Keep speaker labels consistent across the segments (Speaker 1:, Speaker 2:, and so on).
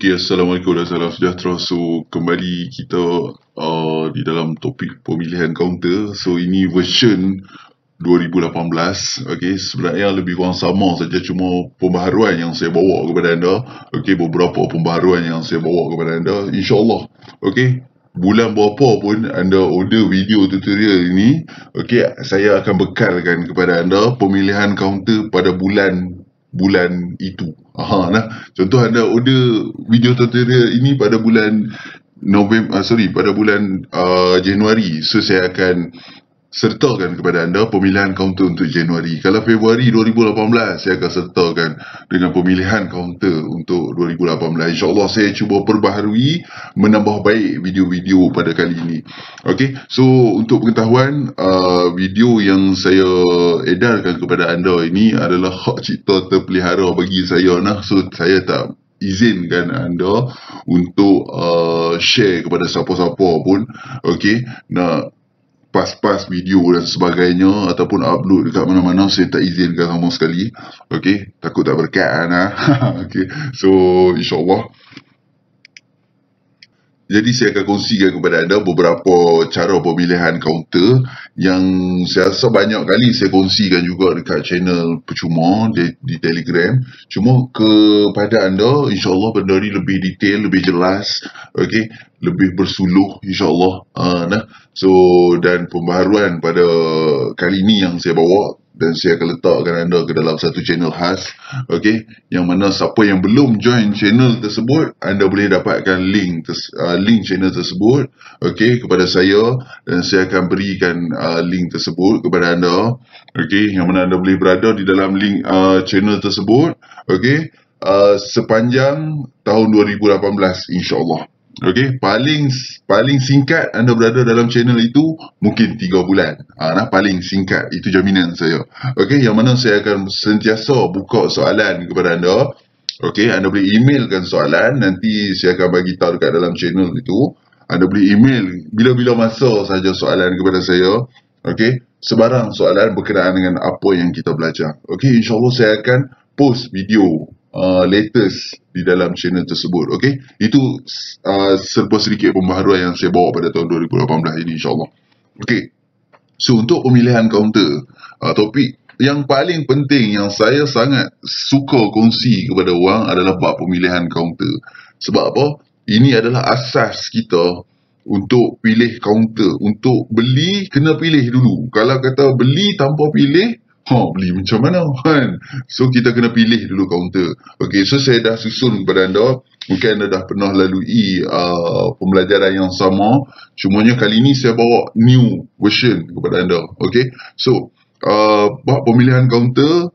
Speaker 1: Okey, Assalamualaikum dan salam sejahtera. So, kembali kita di dalam topik pemilihan kaunter. So, ini version 2018. Okey, sebenarnya lebih kurang sama saja, cuma pembaharuan yang saya bawa kepada anda. Okey, beberapa pembaharuan yang saya bawa kepada anda. InsyaAllah, okey, bulan berapa pun anda order video tutorial ini, okey, saya akan bekalkan kepada anda pemilihan kaunter pada bulan itu. Contoh anda order video tutorial ini pada bulan pada bulan Januari. So saya akan sertakan kepada anda pemilihan kaunter untuk Januari. Kalau Februari 2018, saya akan sertakan dengan pemilihan kaunter untuk 2018. InsyaAllah saya cuba perbaharui, menambah baik video-video pada kali ini. Okey, so untuk pengetahuan, video yang saya edarkan kepada anda ini adalah hak cipta terpelihara bagi saya. So saya tak izinkan anda untuk share kepada siapa-siapa pun. Okey, nak pas-pas video dan sebagainya ataupun upload dekat mana-mana, saya tak izinkan sama sekali. Okey, takut tak berkat okey, so insyaAllah. Jadi saya akan kongsikan kepada anda beberapa cara pemilihan kaunter yang saya rasa banyak kali saya kongsikan juga dekat channel percuma di Telegram. Cuma kepada anda, insyaAllah benda ni lebih detail, lebih jelas, okey, lebih bersuluh insyaAllah. So, dan pembaharuan pada kali ni yang saya bawa, dan saya akan letakkan anda ke dalam satu channel khas, okey, yang mana siapa yang belum join channel tersebut, anda boleh dapatkan link channel tersebut, okey, kepada saya, dan saya akan berikan link tersebut kepada anda, okey, yang mana anda boleh berada di dalam link channel tersebut, okey, sepanjang tahun 2018 insyaAllah. Okey, paling singkat anda berada dalam channel itu mungkin 3 bulan. Paling singkat, itu jaminan saya. Okey, yang mana saya akan sentiasa buka soalan kepada anda. Okey, anda boleh emailkan soalan, nanti saya akan bagi tahu dekat dalam channel itu. Anda boleh email bila-bila masa saja soalan kepada saya. Okey, sebarang soalan berkenaan dengan apa yang kita belajar. Okey, insyaAllah saya akan post video latest di dalam channel tersebut. Okey, itu serba sedikit pembaharuan yang saya bawa pada tahun 2018 ini insyaAllah. Okey, so untuk pemilihan kaunter, topik yang paling penting yang saya sangat suka kongsi kepada orang adalah bab pemilihan kaunter. Sebab apa? Ini adalah asas kita untuk pilih kaunter. Untuk beli, kena pilih dulu. Kalau kata beli tanpa pilih, beli macam mana kan? So kita kena pilih dulu kaunter. Okey, so saya dah susun kepada anda. Mungkin anda dah pernah lalui pembelajaran yang sama, cumanya kali ni saya bawa new version kepada anda. Okey, so bab pemilihan kaunter,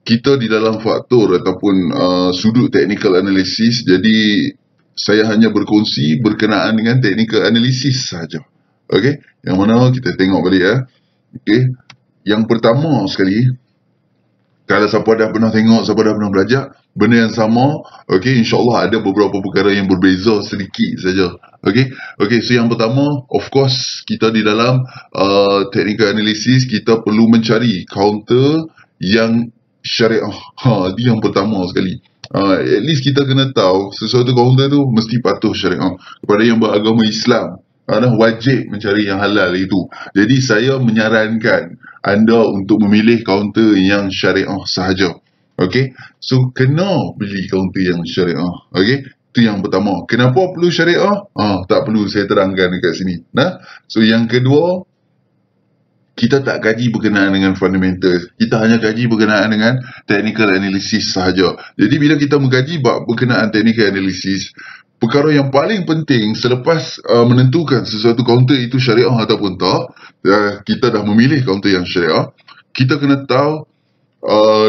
Speaker 1: kita di dalam faktor ataupun sudut technical analysis. Jadi saya hanya berkongsi berkenaan dengan technical analysis sahaja. Okey, yang mana kita tengok balik Okey, yang pertama sekali, kalau siapa dah pernah tengok, siapa dah pernah belajar benda yang sama, okey, insyaAllah ada beberapa perkara yang berbeza sedikit saja. Okey, so yang pertama, of course, kita di dalam technical analysis, kita perlu mencari kaunter yang syariah. Itu yang pertama sekali. At least kita kena tahu sesuatu kaunter tu mesti patuh syariah. Kepada yang beragama Islam, wajib mencari yang halal itu. Jadi saya menyarankan anda untuk memilih kaunter yang syariah sahaja. Okey, so kena beli kaunter yang syariah. Okey, itu yang pertama. Kenapa perlu syariah? Tak perlu saya terangkan dekat sini. So yang kedua, kita tak kaji berkenaan dengan fundamental. Kita hanya kaji berkenaan dengan technical analysis sahaja. Jadi bila kita mengkaji bab berkenaan technical analysis, perkara yang paling penting selepas menentukan sesuatu kaunter itu syariah ataupun tak, kita dah memilih kaunter yang syariah, kita kena tahu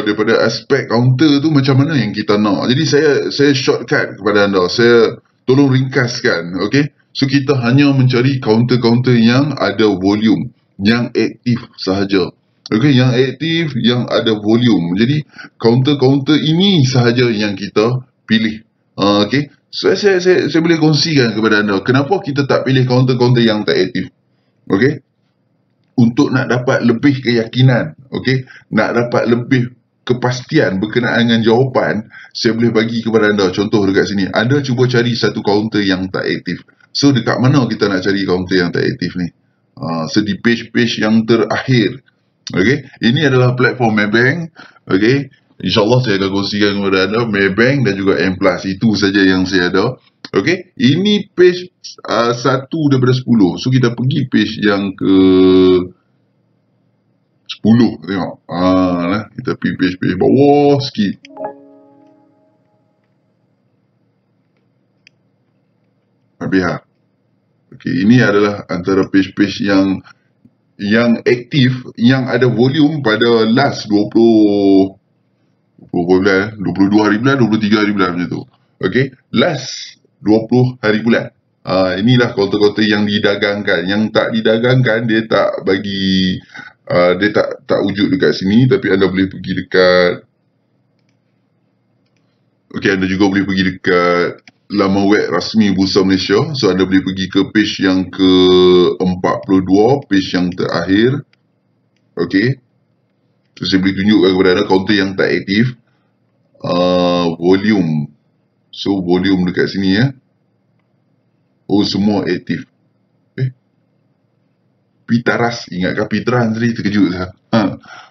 Speaker 1: daripada aspek kaunter tu macam mana yang kita nak. Jadi saya shortcut kepada anda, saya tolong ringkaskan. Okey, so kita hanya mencari kaunter-kaunter yang ada volume, yang aktif sahaja. Okey, yang aktif, yang ada volume. Jadi kaunter-kaunter ini sahaja yang kita pilih. Okey, so saya boleh kongsikan kepada anda kenapa kita tak pilih kaunter-kaunter yang tak aktif. Okey, untuk nak dapat lebih keyakinan, okey, nak dapat lebih kepastian berkenaan dengan jawapan, saya boleh bagi kepada anda contoh dekat sini. Anda cuba cari satu kaunter yang tak aktif. So dekat mana kita nak cari kaunter yang tak aktif ni? So di page-page yang terakhir. Okay, ini adalah platform Maybank. Okay, InsyaAllah saya akan kongsikan kepada anda Maybank dan juga M+. Itu saja yang saya ada. Okay, ini page 1 daripada 10. So kita pergi page yang ke 10. Tengok. Kita pergi page bawah sikit. Habis lah. Okay, ini adalah antara page-page yang aktif, yang ada volume pada last 22 hari bulan, 23 hari bulan macam tu. Okay, last 20 hari bulan. Inilah kaunter-kaunter yang didagangkan. Yang tak didagangkan, dia tak bagi, dia tak wujud dekat sini, tapi anda boleh pergi dekat, okay, anda juga boleh pergi dekat laman web rasmi Bursa Malaysia. So anda boleh pergi ke page yang ke-42, page yang terakhir. Okay, so saya boleh tunjukkan kepada anda kaunter yang tak aktif. Volume. So volume dekat sini ya. Oh, semua aktif. Pitaras, ingatkah Pitran tadi? Terkejut saya.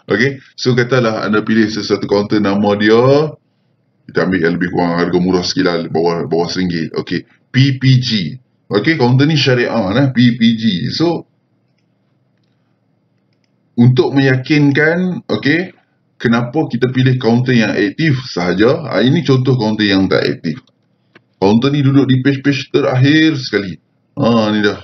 Speaker 1: Okay, so katalah anda pilih sesuatu kaunter, nama dia, kita ambil yang lebih kurang harga murah sikit lah, bawah RM1. Okay, PPG. Okay, kaunter ni syariah lah, PPG. So untuk meyakinkan, okay, kenapa kita pilih kaunter yang aktif sahaja, ini contoh kaunter yang tak aktif. Kaunter ni duduk di page-page terakhir sekali. Ni dah.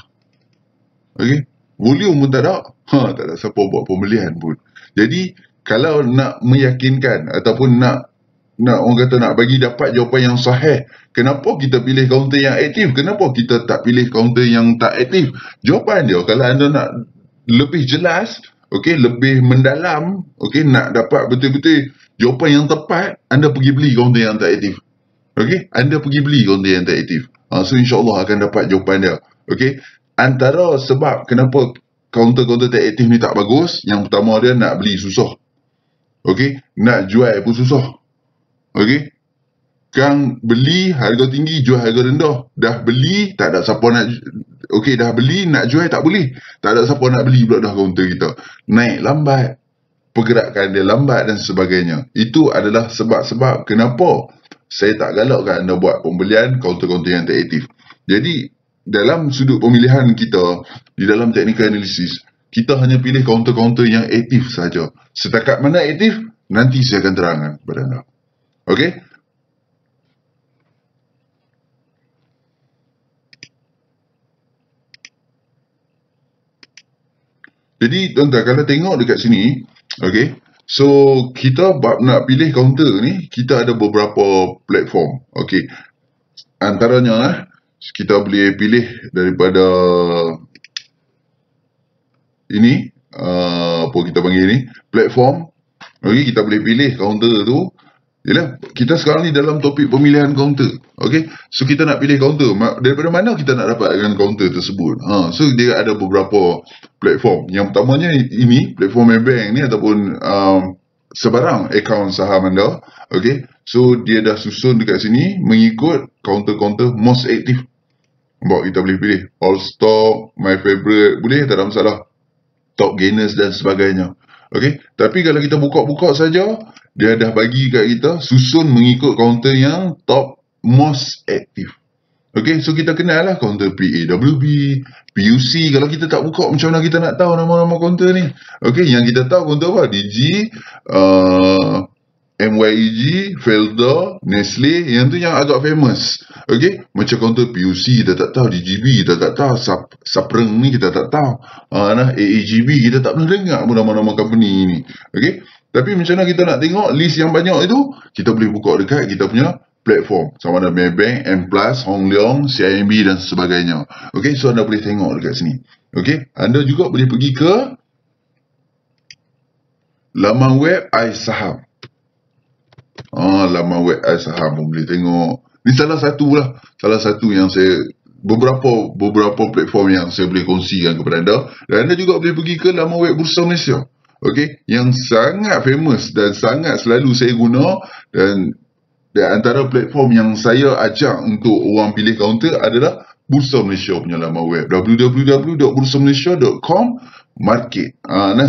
Speaker 1: Okay, volume pun tak ada. Tak ada siapa buat pembelian pun. Jadi kalau nak meyakinkan ataupun nak orang kata nak bagi dapat jawapan yang sahih, kenapa kita pilih kaunter yang aktif, kenapa kita tak pilih kaunter yang tak aktif? Jawapan dia, kalau anda nak lebih jelas, okay, lebih mendalam, okay, nak dapat betul-betul jawapan yang tepat, anda pergi beli kaunter yang tak aktif. Okay, anda pergi beli kaunter yang tak aktif. So insyaAllah akan dapat jawapan dia. Okay, antara sebab kenapa kaunter-kaunter tak aktif ni tak bagus, yang pertama dia nak beli susah. Okay, nak jual pun susah. Okay, kan beli harga tinggi, jual harga rendah. Dah beli, tak ada siapa nak, okay, dah beli, nak jual tak boleh. Tak ada siapa nak beli pula dah kaunter kita. Naik lambat, pergerakan dia lambat dan sebagainya. Itu adalah sebab-sebab kenapa saya tak galakkan anda buat pembelian kaunter-kaunter yang tak aktif. Jadi dalam sudut pemilihan kita, di dalam technical analysis, kita hanya pilih kaunter-kaunter yang aktif saja. Setakat mana aktif, nanti saya akan terangkan kepada anda. Okay? Jadi tuan-tuan, kalau tengok dekat sini, okay, so kita nak pilih kaunter ni, kita ada beberapa platform. Okay, antaranya kita boleh pilih daripada ini, apa kita panggil ni, platform. Okay, kita boleh pilih kaunter tu. Yalah, kita sekarang ni dalam topik pemilihan kaunter. Okay, so kita nak pilih kaunter. Daripada mana kita nak dapatkan kaunter tersebut? So dia ada beberapa platform. Yang pertamanya ini, platform Maybank ni ataupun sebarang akaun saham anda. Okay, so dia dah susun dekat sini mengikut kaunter-kaunter most active. Nampak, kita boleh pilih all stock, my favorite, boleh, tak ada masalah. Top gainers dan sebagainya. Okay, tapi kalau kita buka-buka saja, dia dah bagi kat kita susun mengikut kaunter yang top most active. Okay, so kita kenal lah kaunter PAWB, PUC. Kalau kita tak buka, macam mana kita nak tahu nama-nama kaunter ni? Okay, yang kita tahu kaunter apa? DG, MYEG, Felda, Nestle, yang tu yang agak famous. Okay, macam kaunter PUC kita tak tahu, DGB kita tak tahu, Sapreng ni kita tak tahu, AAGB kita tak pernah dengar pun nama-nama company ni. Okay, tapi macam mana kita nak tengok list yang banyak itu? Kita boleh buka dekat kita punya platform, sama ada Maybank, M+, Hong Leong, CIMB dan sebagainya. Okay, so anda boleh tengok dekat sini. Okay, anda juga boleh pergi ke laman web iSaham. Laman web iSaham pun boleh tengok. Ni salah satu lah, salah satu yang saya, beberapa platform yang saya boleh kongsikan kepada anda. Dan anda juga boleh pergi ke laman web Bursa Malaysia. Okey, yang sangat famous dan sangat selalu saya guna, dan antara platform yang saya ajak untuk orang pilih kaunter adalah Bursa Malaysia punya laman web, www.bursamalaysia.com market.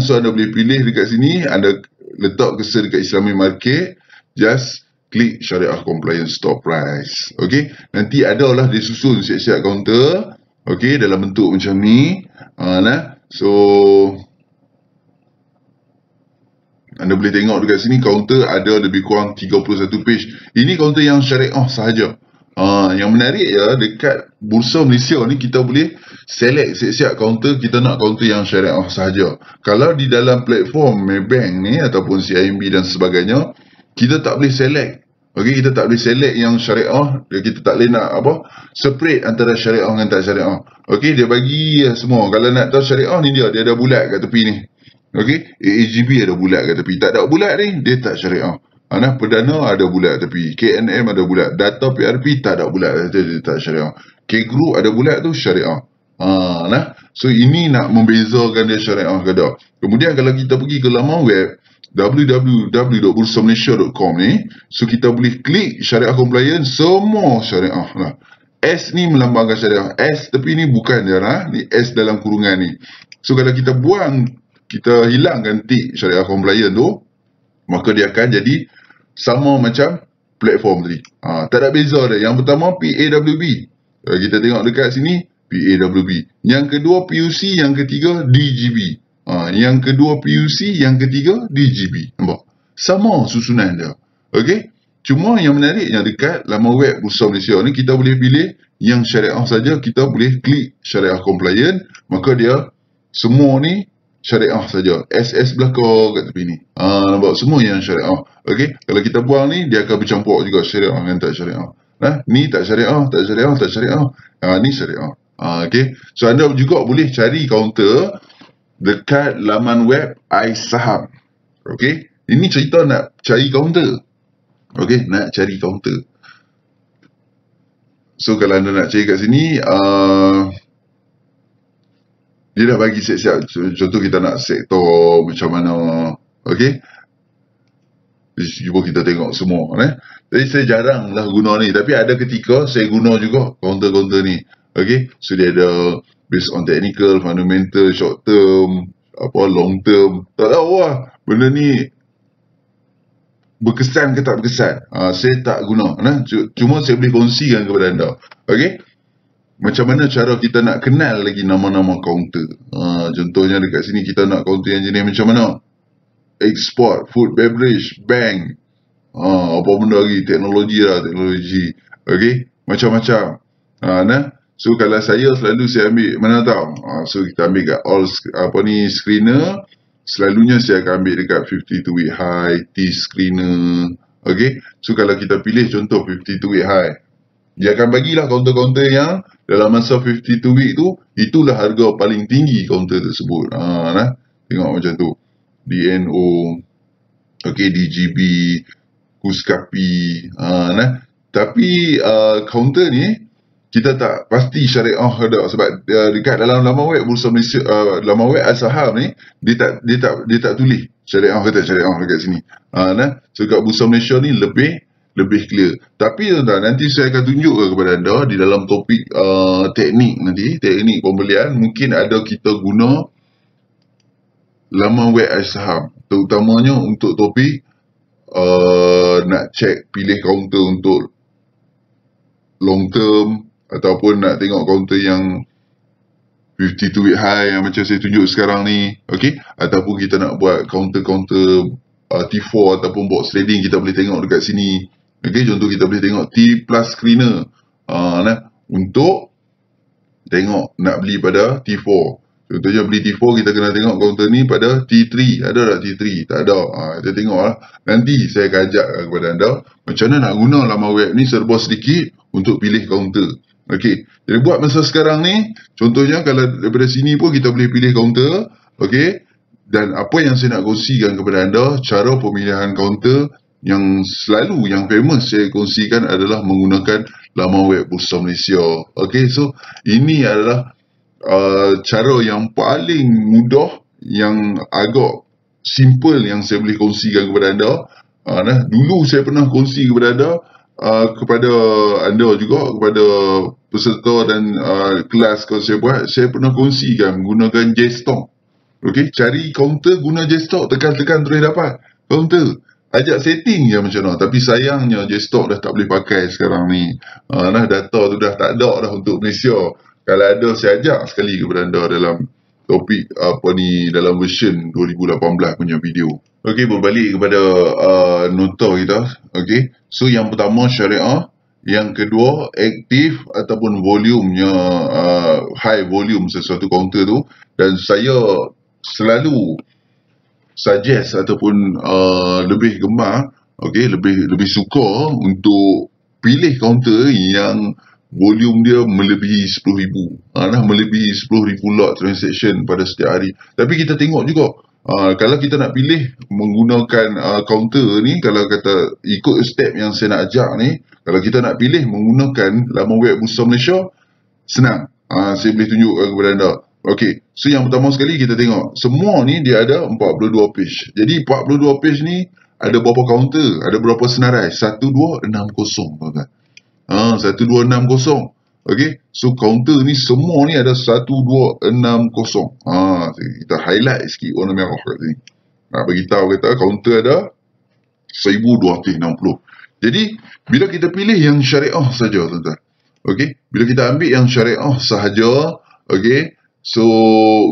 Speaker 1: So anda boleh pilih dekat sini, anda letak cursor dekat Islamic Market, just klik Syariah Compliance Stop Price. Okey, nanti adalah dia susun siap-siap kaunter, okey, dalam bentuk macam ni. So anda boleh tengok dekat sini kaunter ada lebih kurang 31 page. Ini kaunter yang syariah sahaja. Yang menarik ya, dekat Bursa Malaysia ni kita boleh select siap-siap kaunter, kita nak kaunter yang syariah sahaja. Kalau di dalam platform Maybank ni ataupun CIMB dan sebagainya, kita tak boleh select. Okey, kita tak boleh select yang syariah, kita tak boleh nak separate antara syariah dengan tak syariah. Okey, dia bagi semua. Kalau nak tahu syariah ni, dia ada bulat kat tepi ni. Okey, AAGB ada bulat kat tepi. Tak ada bulat ni, dia tak syariah. Perdana ada bulat tepi, KNM ada bulat, data PRP tak ada bulat, dia tak syariah. K-Group ada bulat tu syariah. So ini nak membezakan dia syariah ke tak. Kemudian kalau kita pergi ke laman web www.bursamalaysia.com ni, so kita boleh klik syariah compliance, semua syariah lah. S ni melambangkan syariah, S tepi ni bukan dia lah, ni S dalam kurungan ni. So kalau kita buang, kita hilangkan tik syariah compliance tu, maka dia akan jadi sama macam platform tadi. Tak ada beza dia. Yang pertama PAWB. Kita tengok dekat sini PAWB. Yang kedua PUC, yang ketiga DGB. Yang kedua PUC, yang ketiga DGB. Nampak? Sama susunan dia. Okey? Cuma yang menariknya dekat laman web Bursa Malaysia ni, kita boleh pilih yang syariah saja, kita boleh klik syariah compliant, maka dia semua ni syariah saja. SS belakang kat tepi ni. Nampak semua yang syariah. Okey, kalau kita buang ni, dia akan bercampur juga syariah dengan tak syariah. Ni tak syariah, tak syariah, tak syariah. Ni syariah. Okey. So anda juga boleh cari kaunter dekat laman web iSaham. Okey. Ini cerita nak cari kaunter. Okey, nak cari kaunter. So kalau anda nak cari kat sini, dia dah bagi siap-siap. Contoh kita nak sektor macam mana. Okey. Cuba kita tengok semua. Jadi saya jarang lah guna ni. Tapi ada ketika saya guna juga kaunter-kaunter ni. Okey. So dia ada based on technical, fundamental, short term, long term. Tak tahu lah. Benda ni berkesan ke tak berkesan. Saya tak guna. Cuma saya boleh kongsikan kepada anda. Okey. Macam mana cara kita nak kenal lagi nama-nama kaunter. Contohnya dekat sini kita nak kaunter yang jenis macam mana. Export, food, beverage, bank. Apa benda lagi. Teknologi lah, teknologi. Okey. Macam-macam. So kalau saya selalu saya ambil, mana tahu. So kita ambil kat all screener. Selalunya saya akan ambil dekat 52 week high, T-screener. Okey. So kalau kita pilih contoh 52 week high, dia akan bagilah kaunter-kaunter yang dalam masa 52 week tu, itulah harga paling tinggi kaunter tersebut. Tengok macam tu. DNO, okay, DGB, Kuskapi. Tapi kaunter ni, kita tak pasti syariah ada. Sebab dekat dalam laman web Bursa Malaysia, laman web iSaham ni, dia tak tulis syariah ke tak syariah dekat sini. So kat Bursa Malaysia ni lebih clear. Tapi nanti saya akan tunjuk kepada anda di dalam topik teknik nanti, teknik pembelian, mungkin ada kita guna laman web iSaham, terutamanya untuk topik nak check pilih kaunter untuk long term, ataupun nak tengok kaunter yang 52 week high yang macam saya tunjuk sekarang ni. Okey, ataupun kita nak buat kaunter-kaunter T4 ataupun box trading, kita boleh tengok dekat sini. Okey, contoh kita boleh tengok T plus screener untuk tengok nak beli pada T4. Contohnya beli T4, kita kena tengok kaunter ni pada T3. Ada tak T3? Tak ada. Kita tengok lah. Nanti saya akan ajak kepada anda macam mana nak guna laman web ni serba sedikit untuk pilih kaunter. Okey. Jadi buat masa sekarang ni, contohnya kalau daripada sini pun kita boleh pilih kaunter. Okey. Dan apa yang saya nak kongsikan kepada anda, cara pemilihan kaunter yang selalu, yang famous saya kongsikan adalah menggunakan laman web Bursa Malaysia. Okey. So ini adalah cara yang paling mudah, yang agak simple yang saya boleh kongsikan kepada anda. Dulu saya pernah kongsi kepada anda juga, kepada peserta dan kelas kalau saya pernah kongsikan menggunakan JSTOC. Okey, cari counter guna JSTOC, tekan terus dapat counter. Ajak setting je macam mana. Tapi sayangnya JSTOC dah tak boleh pakai sekarang ni. Data tu dah tak ada dah untuk Malaysia. Kalau ada, saya ajak sekali kepada anda dalam topik dalam version 2018 punya video. Okey, berbalik kepada nota kita. Okey, so yang pertama syariah, yang kedua aktif ataupun volumenya high volume sesuatu counter tu. Dan saya selalu suggest ataupun lebih gemar, lebih suka untuk pilih counter yang volume dia melebihi 10,000, melebihi 10,000 lot transaction pada setiap hari. Tapi kita tengok juga, kalau kita nak pilih menggunakan counter ni, kalau kata ikut step yang saya nak ajak ni, kalau kita nak pilih menggunakan laman web Bursa Malaysia, senang. Saya boleh tunjukkan kepada anda. Okey, so yang pertama sekali kita tengok, semua ni dia ada 42 page. Jadi 42 page ni ada berapa counter, ada berapa senarai? 1260, tuan-tuan. 1260. Okey, so counter ni semua ni ada 1260. Kita highlight sikit warna merah kat sini. Bagi tahu kata counter ada 1260. Jadi bila kita pilih yang syariah saja, tuan-tuan. Okey, bila kita ambil yang syariah sahaja, okey, so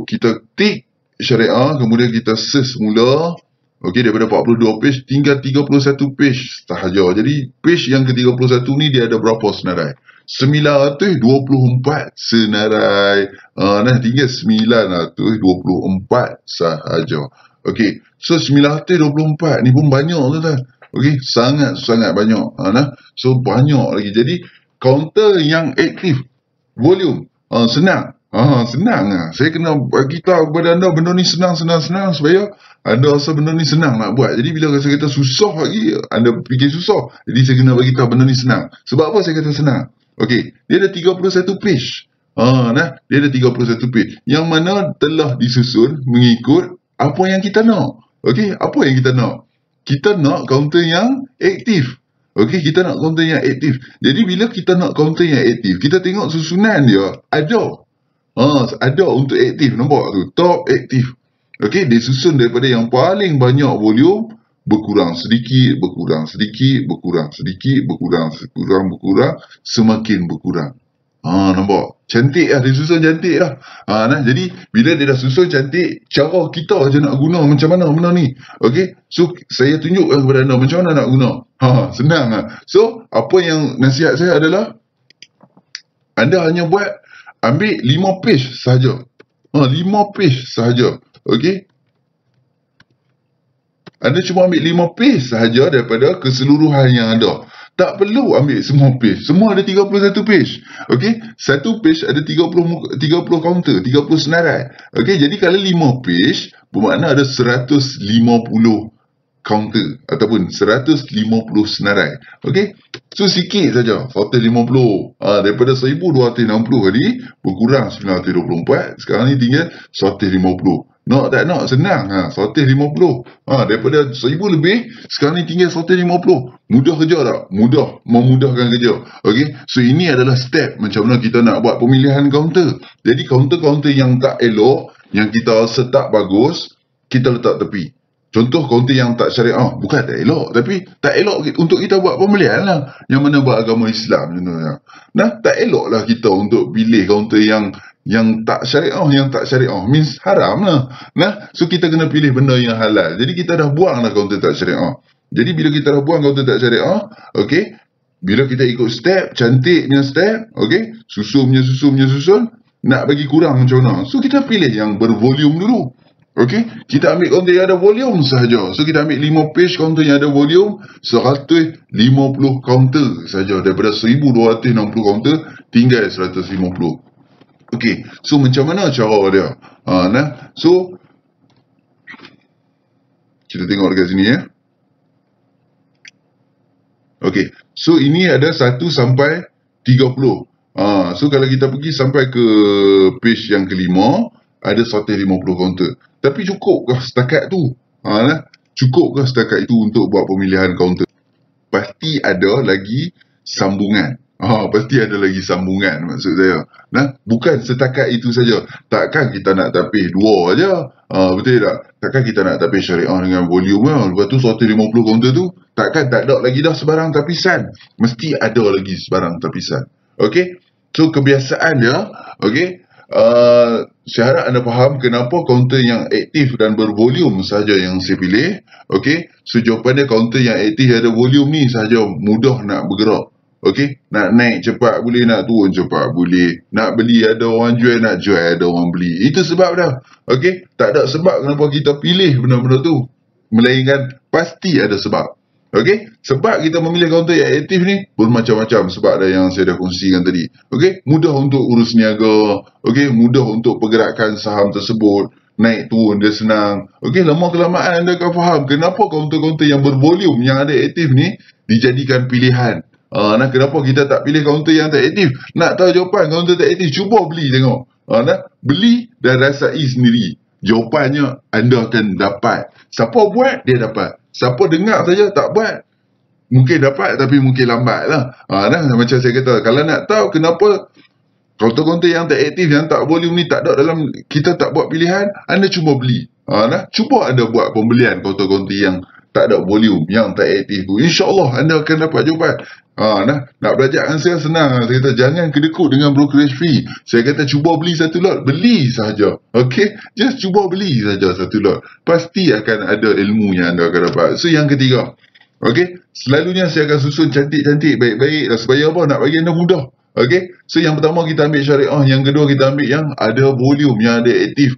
Speaker 1: kita tik syariah, kemudian kita search semula. Okey, daripada 42 page tinggal 31 page sahaja. Jadi page yang ke-31 ni dia ada berapa senarai? 924 senarai. Tinggal 924 sahaja. Okey, so 924 ni pun banyak, tuan-tuan. Okey, sangat-sangat banyak. So banyak lagi. Jadi counter yang aktif volume senang. Senang. Saya kena bagi tahu kepada anda benda ni senang supaya anda rasa benda ni senang nak buat. Jadi bila saya kata susah lagi, anda fikir susah. Jadi saya kena bagi tahu benda ni senang. Sebab apa saya kata senang? Okey, dia ada 31 page. Dia ada 31 page yang mana telah disusun mengikut apa yang kita nak. Okey, apa yang kita nak? Kita nak counter yang aktif. Okey, kita nak counter yang aktif. Jadi bila kita nak counter yang aktif, kita tengok susunan dia ada. Ada untuk aktif, nampak tu, top aktif. Okey, dia susun daripada yang paling banyak volume, berkurang sedikit, semakin berkurang. Nampak? Cantik lah, dia susun cantik lah. Jadi, bila dia dah susun cantik, cara kita je nak guna macam mana benda ni. Okey, so saya tunjukkan kepada anda macam mana nak guna. Senang lah. So, apa yang nasihat saya adalah, anda hanya ambil 5 page sahaja. 5 page sahaja. Okey. Anda cuma ambil 5 page sahaja daripada keseluruhan yang ada. Tak perlu ambil semua page. Semua ada 31 page. Okey. Satu page ada 30 counter, 30 senarai. Okey, jadi kalau 5 page, bermakna ada 150 counter ataupun 150 senarai. Okey. So sikit saja, 150. Daripada 1260 tadi berkurang 924, sekarang ni tinggal 150. Nak tak nak senang, 150. Daripada 1000 lebih, sekarang ni tinggal 150. Mudah kerja tak? Mudah, memudahkan kerja. Okey. So ini adalah step macam mana kita nak buat pemilihan counter. Jadi counter-counter yang tak elok, yang kita rasa tak bagus, kita letak tepi. Contoh counter yang tak syariah, bukan tak elok, tapi tak elok untuk kita buat pembelian lah. Yang mana buat agama Islam contohnya. Tak elok lah kita untuk pilih counter yang tak syariah, means haram lah. So kita kena pilih benda yang halal. Jadi kita dah buang lah counter tak syariah. Jadi bila kita dah buang counter tak syariah, okey, bila kita ikut step, cantiknya step, okey, susun, nak bagi kurang macam mana. So kita pilih yang bervolume dulu. Okey, kita ambil counter yang ada volume sahaja. So kita ambil 5 page counter yang ada volume, 150 counter sahaja. Daripada 1260 counter, tinggal 150. Okey, so macam mana cara dia? So kita tengok dekat sini ya. Okey, so ini ada 1 sampai 30. So kalau kita pergi sampai ke page yang kelima, ada 150 counter. Tapi cukup ke setakat tu? Cukup ke setakat itu untuk buat pemilihan kaunter? Pasti ada lagi sambungan. Pasti ada lagi sambungan maksud saya. Bukan setakat itu saja. Takkan kita nak tapis dua aja. Betul tak? Takkan kita nak tapis syariah dengan volume lah. Lepas tu 150 kaunter tu, takkan tak ada lagi dah sebarang tapisan. Mesti ada lagi sebarang tapisan. Okey? So kebiasaan dia, okey? Saya harap anda faham kenapa kaunter yang aktif dan bervolume sahaja yang saya pilih. Okey, so jawapan dia kaunter yang aktif ada volume ni sahaja mudah nak bergerak. Okey, nak naik cepat boleh, nak turun cepat boleh, nak beli ada orang jual, nak jual ada orang beli. Itu sebab dah. Okey, tak ada sebab kenapa kita pilih benda-benda tu, melainkan pasti ada sebab. Okey, sebab kita memilih kaunter yang aktif ni bermacam-macam sebab dah yang saya dah kongsikan tadi. Okey, mudah untuk urus niaga, okey, mudah untuk pergerakan saham tersebut, naik turun dia senang. Okey, lama kelamaan anda akan faham kenapa kaunter-kaunter yang bervolume yang ada aktif ni dijadikan pilihan. Kenapa kita tak pilih kaunter yang tak aktif? Nak tahu jawapan kaunter tak aktif, cuba beli tengok. Beli dan rasai sendiri. Jawapannya anda akan dapat. Siapa buat, dia dapat. Siapa dengar saja tak buat, mungkin dapat tapi mungkin lambat lah. Macam saya kata, kalau nak tahu kenapa kaunter-kaunter yang tak aktif, yang tak volume ni tak ada dalam, kita tak buat pilihan, anda cuba beli. Cuba anda buat pembelian kaunter-kaunter yang tak ada volume, yang tak aktif tu. InsyaAllah anda akan dapat jawapan. Nak belajar dengan saya senang. Saya kata jangan kedekut dengan brokerage fee. Saya kata cuba beli satu lot, beli sahaja. Okay, just cuba beli sahaja satu lot, pasti akan ada ilmu yang anda akan dapat. So yang ketiga, okay, selalunya saya akan susun cantik-cantik, baik-baik lah, supaya apa, nak bagi anda mudah. Okay, so yang pertama kita ambil syariah, yang kedua kita ambil yang ada volume, yang ada aktif.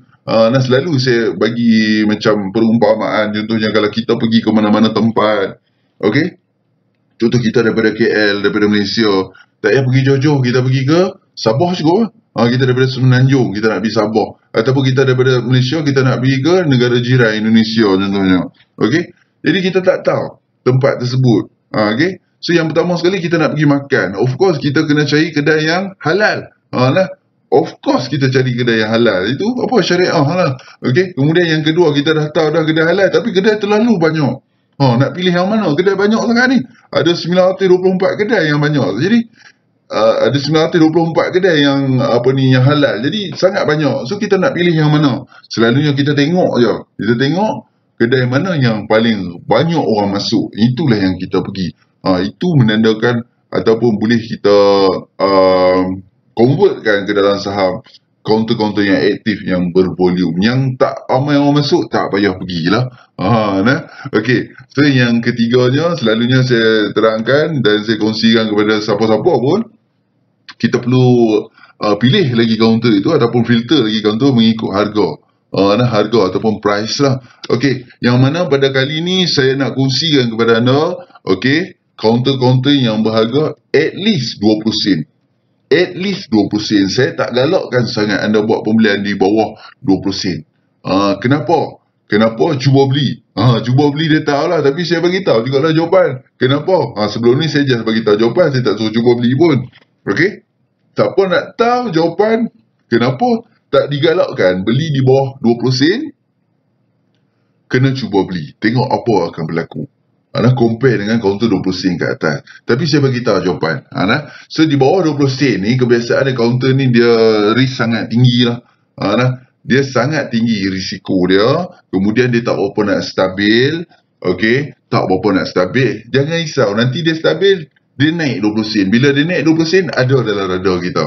Speaker 1: Selalu saya bagi macam perumpamaan. Contohnya kalau kita pergi ke mana-mana tempat, okay, contoh kita daripada KL, daripada Malaysia, tak payah pergi jauh-jauh, kita pergi ke Sabah cukup. Kita daripada Semenanjung, kita nak pergi Sabah. Ataupun kita daripada Malaysia, kita nak pergi ke negara jiran Indonesia contohnya. Okay, jadi kita tak tahu tempat tersebut. Okay, so yang pertama sekali kita nak pergi makan. Of course kita kena cari kedai yang halal. Of course kita cari kedai yang halal. Itu apa, syariah lah. Okay, kemudian yang kedua, kita dah tahu dah kedai halal, tapi kedai terlalu banyak. Nak pilih yang mana? Kedai banyak sangat ni. Ada 924 kedai yang banyak. Jadi ada 924 kedai yang yang halal. Jadi sangat banyak. So kita nak pilih yang mana? Selalunya kita tengok je. Kita tengok kedai mana yang paling banyak orang masuk. Itulah yang kita pergi. Itu menandakan ataupun boleh kita convertkan ke dalam saham kaunter-kaunter yang aktif, yang bervolume. Yang tak ramai orang masuk, tak payah pergilah. Okey, so yang ketiganya selalunya saya terangkan dan saya kongsikan kepada siapa-siapa pun, kita perlu pilih lagi kaunter itu ataupun filter lagi kaunter mengikut harga. Harga ataupun price lah. Okey, yang mana pada kali ni saya nak kongsikan kepada anda, okey, kaunter-kaunter yang berharga at least 20 sen. At least 20 sen. Saya tak galakkan sangat anda buat pembelian di bawah 20 sen. Kenapa? Kenapa? Cuba beli. Cuba beli dia tahulah, tapi saya bagi tahu juga lah jawapan. Kenapa? Sebelum ni saya just bagi tahu jawapan, saya tak suruh cuba beli pun. Okey? Siapa nak tahu jawapan kenapa tak digalakkan beli di bawah 20 sen, kena cuba beli. Tengok apa akan berlaku. Compare dengan kaunter 20 sen ke atas. Tapi saya bagi tahu jawapan. So di bawah 20 sen ni, kebiasaan kaunter ni dia risk sangat tinggi lah. Dia sangat tinggi risiko dia. Kemudian dia tak berapa nak stabil. Okey, tak berapa nak stabil. Jangan risau, nanti dia stabil, dia naik 20 sen. Bila dia naik 20 sen, ada dalam radar kita.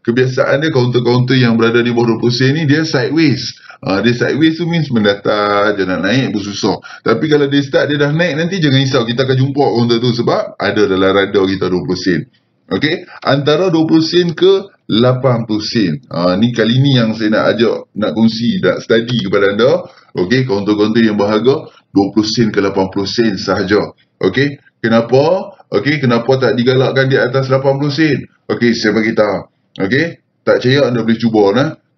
Speaker 1: Kebiasaan dia kaunter-kaunter yang berada di bawah 20 sen ni, dia sideways. Dia sideways tu means mendatar, dia nak naik bersusah. Tapi kalau dia start, dia dah naik, nanti jangan risau, kita akan jumpa kaunter tu sebab ada dalam radar kita 20 sen. Okey, antara 20 sen ke 80 sen. Ni kali ni yang saya nak ajak, nak kongsi, nak study kepada anda. Okey, kaunter-kaunter yang berharga 20 sen ke 80 sen sahaja. Okey, kenapa? Okey, kenapa tak digalakkan di atas 80 sen? Okey, saya bagi tahu. Okey, tak percaya anda boleh cuba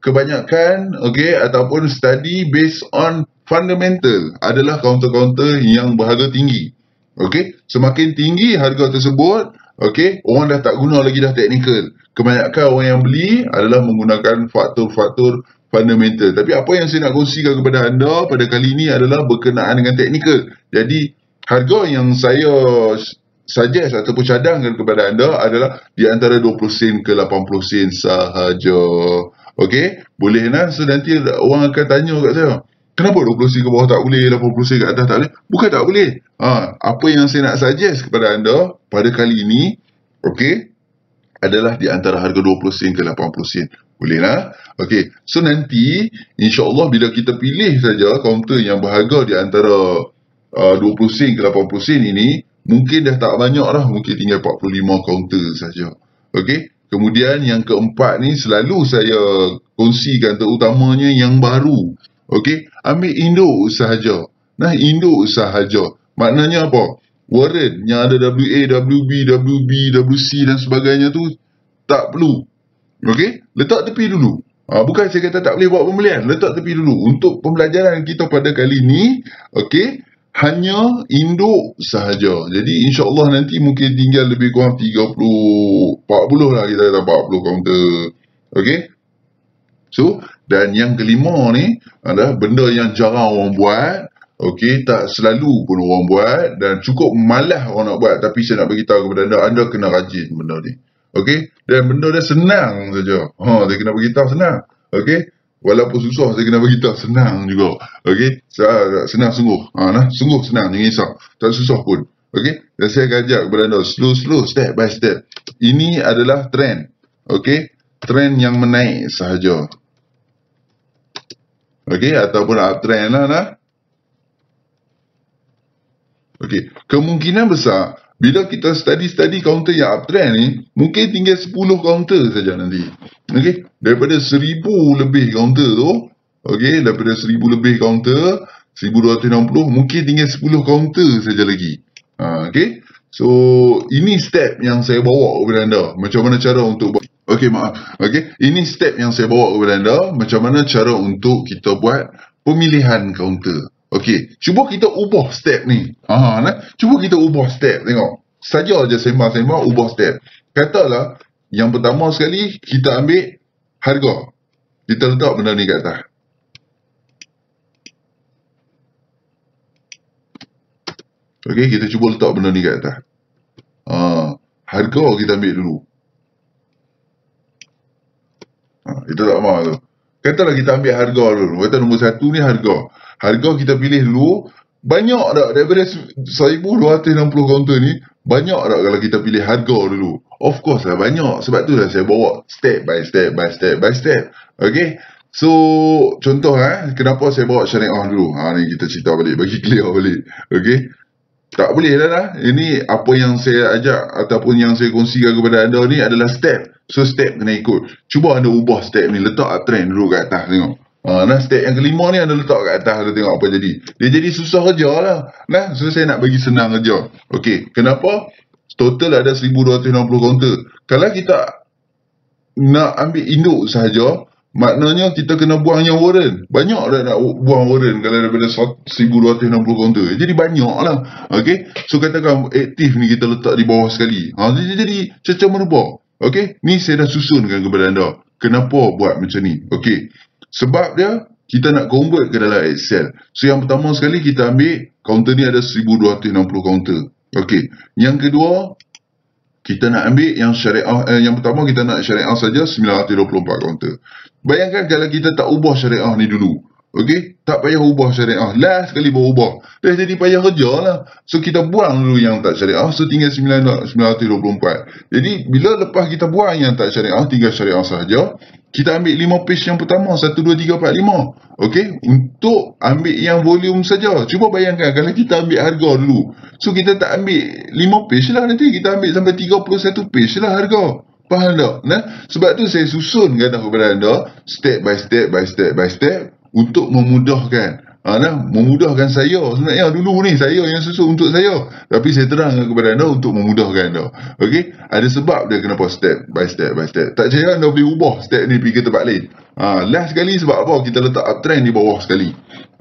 Speaker 1: Kebanyakan, okey, ataupun study based on fundamental adalah kaunter-kaunter yang berharga tinggi. Okey, semakin tinggi harga tersebut, okey, orang dah tak guna lagi dah teknikal. Kebanyakan orang yang beli adalah menggunakan faktor-faktor fundamental. Tapi apa yang saya nak kongsikan kepada anda pada kali ini adalah berkenaan dengan teknikal. Jadi harga yang saya suggest ataupun cadangkan kepada anda adalah di antara 20 sen ke 80 sen sahaja. Okey, boleh nah. So nanti orang akan tanya kat saya, kenapa 20 sen ke bawah tak boleh, 80 sen ke atas tak boleh? Bukan tak boleh. Apa yang saya nak suggest kepada anda pada kali ini, okey, adalah di antara harga 20 sen ke 80 sen. Boleh lah. Okey. So nanti insya-Allah bila kita pilih saja kaunter yang berharga di antara 20 sen ke 80 sen ini, mungkin dah tak banyak dah, mungkin tinggal 45 kaunter saja. Okey. Kemudian yang keempat ni selalu saya kongsikan terutamanya yang baru. Okey, ambil induk sahaja. Nah, induk sahaja. Maknanya apa? Warren yang ada WA, WB, WB, WC dan sebagainya tu tak perlu. Okey, letak tepi dulu. Bukan saya kata tak boleh buat pembelian, letak tepi dulu. Untuk pembelajaran kita pada kali ni, okey, hanya induk sahaja. Jadi insya-Allah nanti mungkin tinggal lebih kurang 30, 40 lah, kita kata 40 kaunter. Okey. So, dan yang kelima ni adalah benda yang jarang orang buat. Okey, tak selalu pun orang buat dan cukup malas orang nak buat, tapi saya nak bagi tahu kepada anda kena rajin benda ni. Okey, dan benda dia senang saja. Saya kena beritahu senang. Okey, walaupun susah saya kena beritahu senang juga. Okey, senang sungguh. Sungguh senang, jangan risau. Tak susah pun. Okey, dan saya akan ajak kepada anda slow, step by step. Ini adalah trend. Okey, trend yang menaik sahaja. Okey, ataupun uptrend lah. Okey, kemungkinan besar bila kita study kaunter yang uptrend ni, mungkin tinggal 10 kaunter saja nanti. Okey, daripada 1000 lebih kaunter tu, okey, daripada 1000 lebih kaunter, 1260, mungkin tinggal 10 kaunter saja lagi. Okey, so ini step yang saya bawa kepada anda. Macam mana cara untuk buat. Okey, maaf. Okey, ini step yang saya bawa kepada anda. Macam mana cara untuk kita buat pemilihan kaunter. Okey, cuba kita ubah step ni. Cuba kita ubah step, tengok. Saja je sembang-sembang, ubah step. Katalah, yang pertama sekali, kita ambil harga. Kita letak benda ni kat atas. Okey, kita cuba letak benda ni kat atas. Harga kita ambil dulu. Kita tak mahu tu. Katalah kita ambil harga dulu. Kata nombor 1 ni harga. Harga kita pilih dulu. Banyak tak daripada 1260 kaunter ni, banyak tak kalau kita pilih harga dulu? Of course lah banyak. Sebab tu lah saya bawa step by step. Okay. So, contoh kenapa saya bawa syariah dulu. Ni kita cerita balik, bagi clear balik. Okay. Tak boleh lah. Ini apa yang saya ajak ataupun yang saya kongsikan kepada anda ni adalah step. So, step kena ikut. Cuba anda ubah step ni. Letak uptrend dulu kat atas, tengok. Step yang kelima ni anda letak kat atas, anda tengok apa jadi. Dia jadi susah kerja lah. So, saya nak bagi senang kerja. Okey, kenapa? Total ada 1260 kaunter. Kalau kita nak ambil induk sahaja, maknanya kita kena buang yang warren. Banyak dah nak buang warren kalau daripada 1260 kaunter. Jadi banyak lah. Okay. So katakan aktif ni kita letak di bawah sekali. Jadi cecah merupa. Okay. Ni saya dah susunkan kepada anda. Kenapa buat macam ni? Okay. Sebab dia kita nak convert ke dalam Excel. So yang pertama sekali kita ambil kaunter ni ada 1260 kaunter. Okay. Yang kedua, kita nak ambil yang syariah, yang pertama kita nak syariah saja 924 kaunter. Bayangkan kalau kita tak ubah syariah ni dulu. Okey, tak payah ubah syariah. Last sekali baru ubah. Dah jadi payah kerja lah. So kita buang dulu yang tak syariah. So tinggal 924. Jadi bila lepas kita buang yang tak syariah, tinggal syariah sahaja. Kita ambil 5 page yang pertama. 1, 2, 3, 4, 5. Okey, untuk ambil yang volume saja. Cuba bayangkan kalau kita ambil harga dulu. So kita tak ambil 5 page lah nanti. Kita ambil sampai 31 page lah harga. Faham tak? Sebab tu saya susunkan kepada anda step by step untuk memudahkan. Memudahkan saya. Sebenarnya dulu ni saya yang susun untuk saya. Tapi saya terangkan kepada anda untuk memudahkan anda. Okey? Ada sebab dia kenapa step by step. Tak percaya anda boleh ubah step ni pergi ke tempat lain. Last sekali sebab apa? Kita letak uptrend di bawah sekali.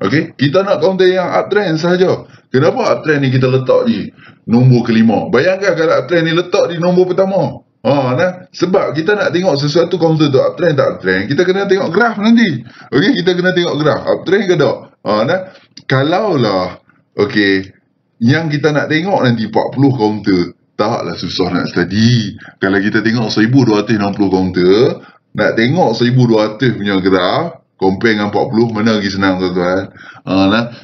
Speaker 1: Okey? Kita nak counter yang uptrend sahaja. Kenapa uptrend ni kita letak di nombor kelima? Bayangkan kalau uptrend ni letak di nombor pertama. Sebab kita nak tengok sesuatu counter tu uptrend tak uptrend, kita kena tengok graf nanti. Okey, kita kena tengok graf uptrend ke tak. Kalaulah yang kita nak tengok nanti 40 counter, taklah susah nak study. Kalau kita tengok 1260 counter, nak tengok 1200 punya graf, compare dengan 40, mana lagi senang tuan-tuan.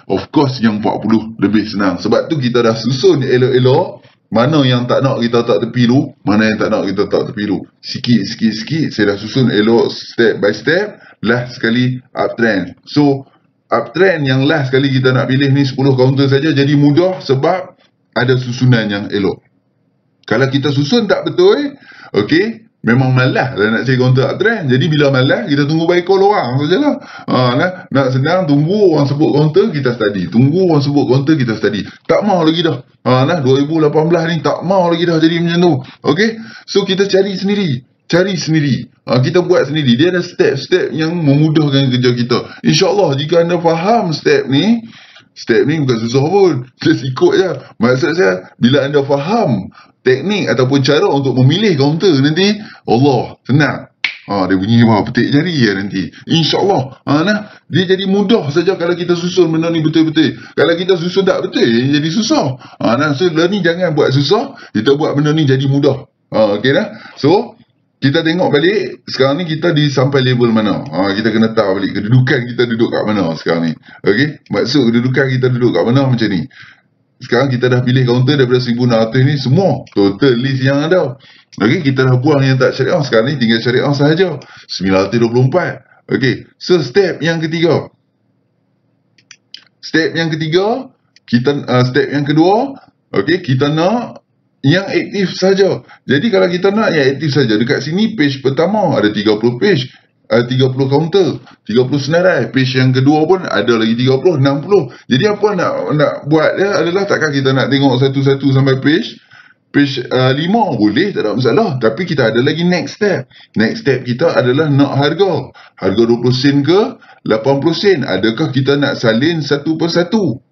Speaker 1: Of course yang 40 lebih senang. Sebab tu kita dah susun elok-elok, mana yang tak nak kita tak tepi dulu, mana yang tak nak kita tak tepi dulu. Sikit saya dah susun elok step by step. Last sekali uptrend. So uptrend yang last sekali kita nak pilih ni 10 counter saja, jadi mudah sebab ada susunan yang elok. Kalau kita susun tak betul, memang malas lah nak cari counter uptrend. Jadi bila malas, kita tunggu baik call orang sajalah. Nak senang, tunggu orang sebut counter, kita study. Tunggu orang sebut counter, kita study. Tak mau lagi dah. 2018 ni tak mau lagi dah jadi macam tu. So kita cari sendiri. Kita buat sendiri. Dia ada step-step yang memudahkan kerja kita. InsyaAllah jika anda faham step ni bukan susah pun. Just ikut je. Maksud saya, bila anda faham teknik ataupun cara untuk memilih counter nanti, Allah, senang. Dia bunyi petik jari ya nanti. InsyaAllah. Dia jadi mudah saja kalau kita susun benda ni betul-betul. Kalau kita susun tak betul, jadi susah. So learning jangan buat susah, kita buat benda ni jadi mudah. So kita tengok balik, sekarang ni kita sampai level mana. Kita kena tahu balik kedudukan kita duduk kat mana sekarang ni. Maksud kedudukan kita duduk kat mana macam ni. Sekarang kita dah pilih counter daripada 1600 ni semua. Total list yang ada. Kita dah buang yang tak syariah. Sekarang ni tinggal syariah sahaja. 924. So step yang ketiga. Step yang kedua, kita nak yang aktif saja. Jadi kalau kita nak yang aktif saja, dekat sini page pertama ada 30 page, 30 counter, 30 senarai. Page yang kedua pun ada lagi 30, 60. Jadi apa nak buat dia adalah, takkan kita nak tengok satu-satu sampai page 5 boleh, tak ada masalah. Tapi kita ada lagi next step. Next step kita adalah nak harga 20 sen ke 80 sen. Adakah kita nak salin satu persatu?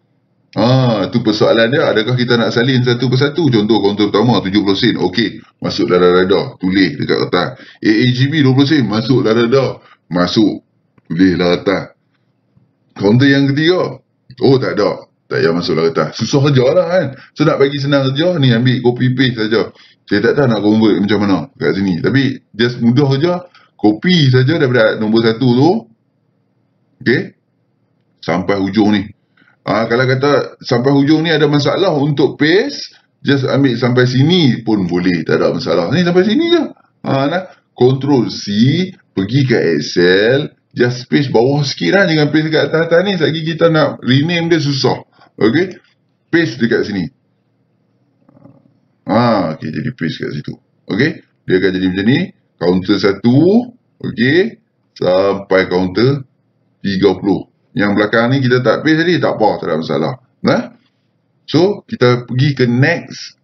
Speaker 1: Tu persoalan dia. Adakah kita nak salin satu persatu? Contoh counter pertama 70 sen. Masuk dalam radar, tulis dekat atas. AAGB 20 sen, masuk dalam radar, masuk, tulis dalam atas. Counter yang ketiga, tak ada, tak payah masuk dalam atas. Susah saja lah kan. So nak bagi senang saja, ni ambil copy paste saja. Saya tak tahu nak convert macam mana kat sini, tapi just mudah saja. Copy saja daripada nombor 1 tu, sampai hujung ni. Kalau kata sampai hujung ni ada masalah untuk paste, just ambil sampai sini pun boleh, tak ada masalah. Ni sampai sini je. Ctrl C, pergi ke Excel, just paste bawah sikit lah, jangan paste dekat atas-atas ni. Lagi kita nak rename dia susah. Paste dekat sini. Jadi paste kat situ. Dia akan jadi macam ni. Counter 1, sampai counter 30. Yang belakang ni kita tak paste tadi, tak apa, tak ada masalah. So kita pergi ke next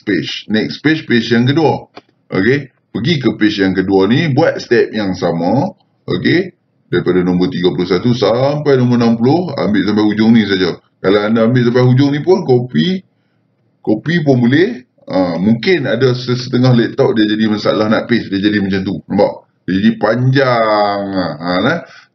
Speaker 1: page. Next page yang kedua. Pergi ke page yang kedua ni, buat step yang sama. Daripada nombor 31 sampai nombor 60, ambil sampai hujung ni saja. Kalau anda ambil sampai hujung ni pun copy pun boleh. Mungkin ada setengah laptop dia jadi masalah nak paste, dia jadi macam tu. Nampak? Dia jadi panjang.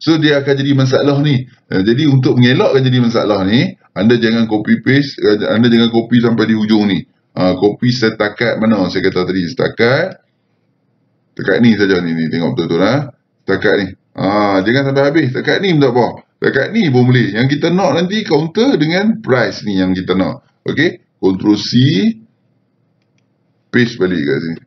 Speaker 1: So dia akan jadi masalah ni. Jadi untuk mengelakkan jadi masalah ni, anda jangan copy paste, anda jangan copy sampai di hujung ni. Copy setakat mana saya kata tadi, setakat ni saja ni, tengok betul-betul setakat ni. Jangan sampai habis. Setakat ni pun tak apa. Setakat ni pun boleh. Yang kita nak nanti counter dengan price ni yang kita nak. Ctrl C, paste balik kat sini.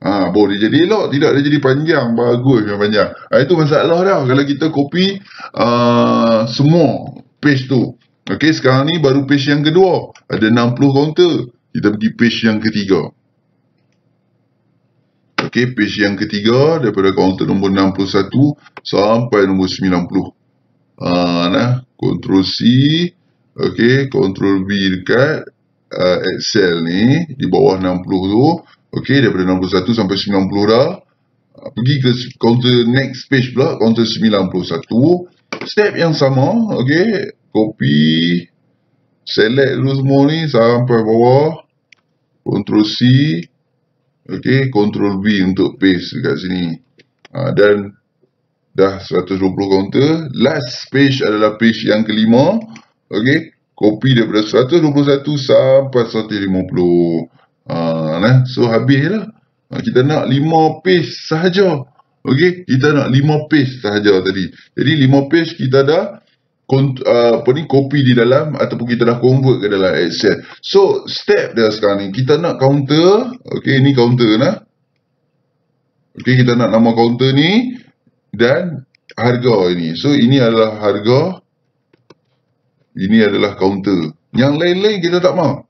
Speaker 1: Boleh jadi elok, tidak dia jadi panjang. Bagus yang panjang. Itu masalah dah kalau kita copy semua page tu. Sekarang ni baru page yang kedua, ada 60 counter. Kita pergi page yang ketiga. Page yang ketiga daripada counter nombor 61 sampai nombor 90. Ctrl C, Ctrl V dekat Excel ni di bawah 60 tu. Daripada 61 sampai 90 dah. Pergi ke counter next page pula, counter 91. Step yang sama, copy, select dulu semua ni sampai bawah. Ctrl C, Okey, Ctrl V untuk paste dekat sini. Dan dah 120 kaunter. Last page adalah page yang kelima. Okey, copy daripada 121 sampai 150. So habis lah. Kita nak 5 page sahaja. Okey, kita nak 5 page sahaja tadi. Jadi 5 page kita dah copy di dalam ataupun kita dah convert ke dalam Excel. So step dia sekarang ni, kita nak counter. Okey, ni counter lah. Okey, kita nak nama counter ni dan harga ini. So ini adalah harga, ini adalah counter. Yang lain-lain kita tak mau.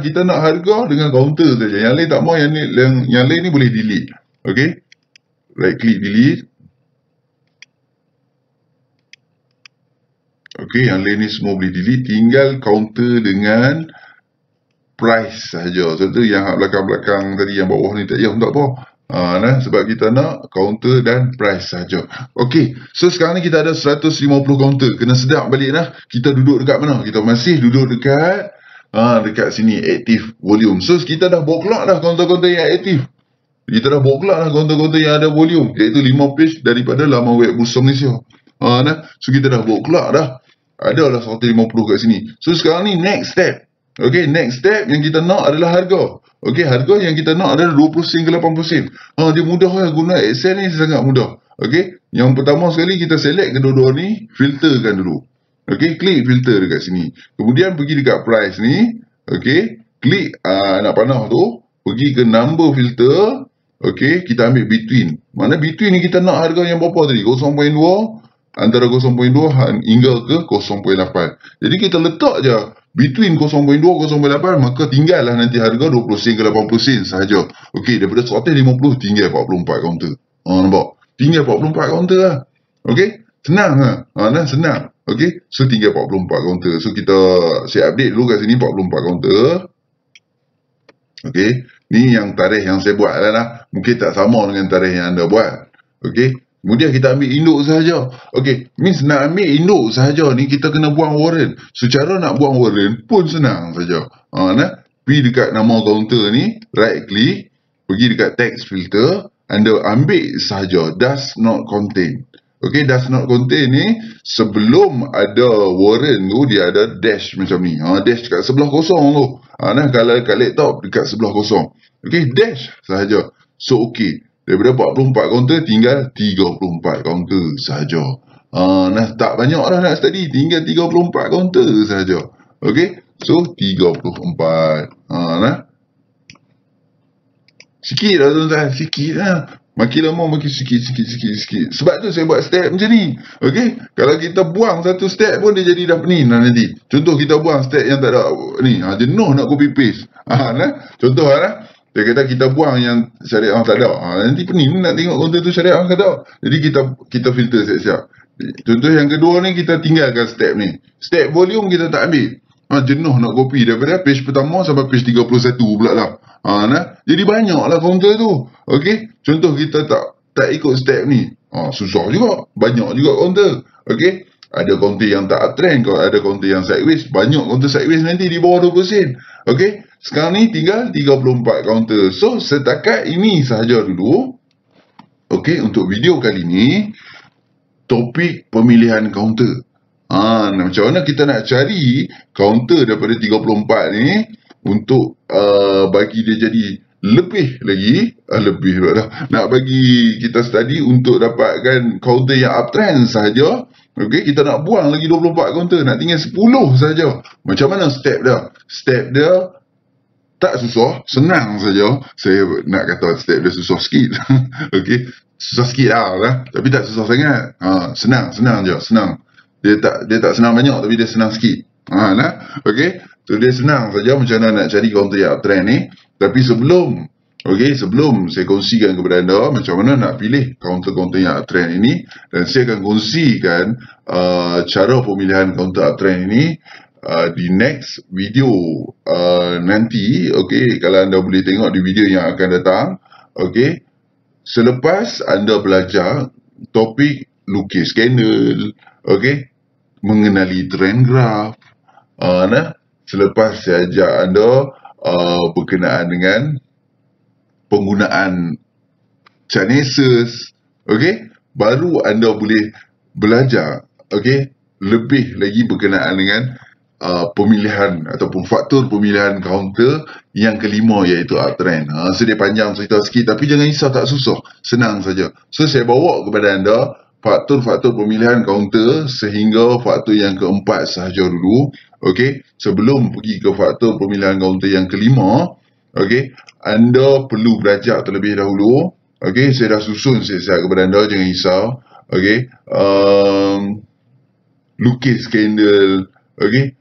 Speaker 1: Kita nak harga dengan counter saja. Yang lain tak mau, yang lain ni boleh delete. Okey, right click delete. Okey, yang lain ni semua boleh delete. Tinggal counter dengan price saja. So tu yang belakang-belakang tadi, yang bawah ni tak payah tak apa. Sebab kita nak counter dan price saja. Okey, so sekarang ni kita ada 150 counter. Kena sedap balik lah. Kita duduk dekat mana? Kita masih duduk dekat dekat sini, active volume. So kita dah bawa keluar dah counter-counter yang aktif. Kita dah bawa keluar dah counter-counter yang ada volume, iaitu 5 page daripada laman web Bursa Malaysia. So kita dah bawa keluar dah. Adalah 150 kat sini. So sekarang ni next step. Okey, next step yang kita nak adalah harga. Okey, harga yang kita nak adalah 20 sen ke 80 sen. Dia mudah lah, guna Excel ni sangat mudah. Okey, yang pertama sekali kita select kedua-dua ni, filterkan dulu. Okey, klik filter dekat sini. Kemudian pergi dekat price ni. Okey, klik nak panah tu, pergi ke number filter. Okey, kita ambil between. Mana between ni kita nak harga yang berapa tadi? 0.2, antara 0.2 hingga ke 0.8. Jadi kita letak je between 0.2 0.8, maka tinggal lah nanti harga 20 sen ke 80 sen sahaja. Okey, daripada 150 tinggal 44 kaunter. Nampak? Tinggal 44 kaunter lah. Okey, senang lah. Senang. Okey, so tinggal 44 kaunter. So kita saya update dulu kat sini 44 kaunter. Okey, ni yang tarikh yang saya buat lah. Mungkin tak sama dengan tarikh yang anda buat. Okey, kemudian kita ambil induk sahaja. Okey, means nak ambil induk sahaja ni kita kena buang warren. So cara nak buang warren pun senang saja. Pergi dekat nama counter ni, right click, pergi dekat text filter, anda ambil sahaja does not contain. Okey, does not contain ni sebelum ada warren tu dia ada dash macam ni. Dash kat sebelah kosong tu. Kalau kat laptop dekat sebelah kosong. Okey, dash sahaja. So okey. Daripada 44 kaunter tinggal 34 kaunter sahaja. Tak banyak dah nak study, tinggal 34 kaunter sahaja. Okey, so 34. Sikit lah tuan-tuan, sikit lah. Makin lama makin sikit. Sebab tu saya buat step macam ni. Okey, kalau kita buang satu step pun dia jadi dah pening lah nanti. Contoh kita buang step yang tak ada ni, jenuh nak copy paste. Contoh lah. Dia kata kita buang yang syariah tak ada. Nanti pening nak tengok konten tu syariah ke tak. Jadi kita filter siap-siap. Contoh yang kedua ni kita tinggalkan step ni. Step volume kita tak ambil. Jenuh nak copy daripada page pertama sampai page 31 pula lah. Jadi banyak lah konten tu. Okey. Contoh kita tak ikut step ni. Susah juga. Banyak juga konten. Okey. Ada konten yang tak uptrend, ada konten yang sideways. Banyak konten sideways nanti di bawah 20 sen. Okey. Sekarang ni tinggal 34 counter. So setakat ini sahaja dulu. Okey, untuk video kali ni topik pemilihan counter. Macam mana kita nak cari counter daripada 34 ni untuk bagi dia jadi lebih lagi, nak bagi kita study untuk dapatkan counter yang uptrend sahaja. Okey, kita nak buang lagi 24 counter, nak tinggal 10 saja. Macam mana step dia? Step dia tak susah, senang saja. Saya nak kata step dia susah sikit. Okey, susah sikit lah, tapi tak susah sangat. Senang je, senang. Dia tak senang banyak, tapi dia senang sikit. Okey, so dia senang saja macam mana nak cari counter yang uptrend ni. Tapi sebelum saya kongsikan kepada anda macam mana nak pilih counter-counter yang uptrend ini, dan saya akan kongsikan cara pemilihan counter uptrend ini di next video nanti. Okey, kalau anda boleh tengok di video yang akan datang. Okey, selepas anda belajar topik lukis candle, okey, mengenali trend graph, selepas saya ajak anda berkenaan dengan penggunaan Chanesis, okey, baru anda boleh belajar, okey, lebih lagi berkenaan dengan pemilihan ataupun faktor pemilihan kaunter yang kelima, iaitu uptrend. So dia panjang cerita sikit, tapi jangan risau, tak susah, senang saja. So saya bawa kepada anda faktor-faktor pemilihan kaunter sehingga faktor yang keempat sahaja dulu, okey. Sebelum pergi ke faktor pemilihan kaunter yang kelima, okey, anda perlu belajar terlebih dahulu. Okey, saya dah susun siap-siap kepada anda, jangan risau. Okey, lukis candle, okey,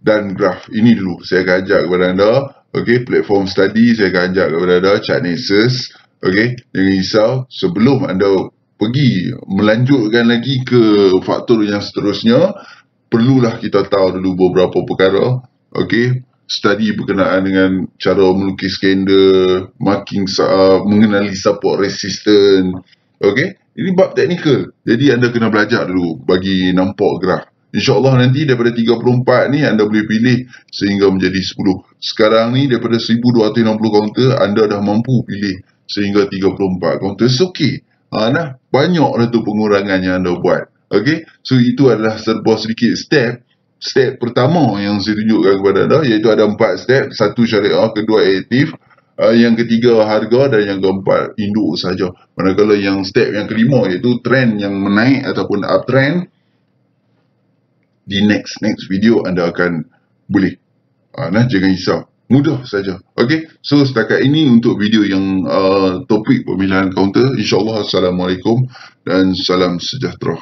Speaker 1: dan graf. Ini dulu saya akan ajar kepada anda. Okey, platform study saya akan ajar kepada anda, Chanesis. Okey, jangan risau. Sebelum anda pergi melanjutkan lagi ke faktor yang seterusnya, perlulah kita tahu dulu beberapa perkara. Okey, study berkenaan dengan cara melukis candle, mengenali support resistance. Okey, ini bab teknikal. Jadi anda kena belajar dulu bagi nampak graf. InsyaAllah nanti daripada 34 ni anda boleh pilih sehingga menjadi 10. Sekarang ni daripada 1260 kaunter anda dah mampu pilih sehingga 34 kaunter. It's okay. Nah, banyak lah tu pengurangan yang anda buat. Okey, so itu adalah serba sedikit step. Step pertama yang saya tunjukkan kepada anda, iaitu ada 4 step. Satu syariah, kedua aktif, yang ketiga harga, dan yang keempat induk saja. Manakala yang step yang kelima, iaitu trend yang menaik ataupun uptrend, di next video anda akan boleh. Jangan risau, mudah saja. Okey, so setakat ini untuk video yang topik pemilihan kaunter. InsyaAllah, Assalamualaikum dan salam sejahtera.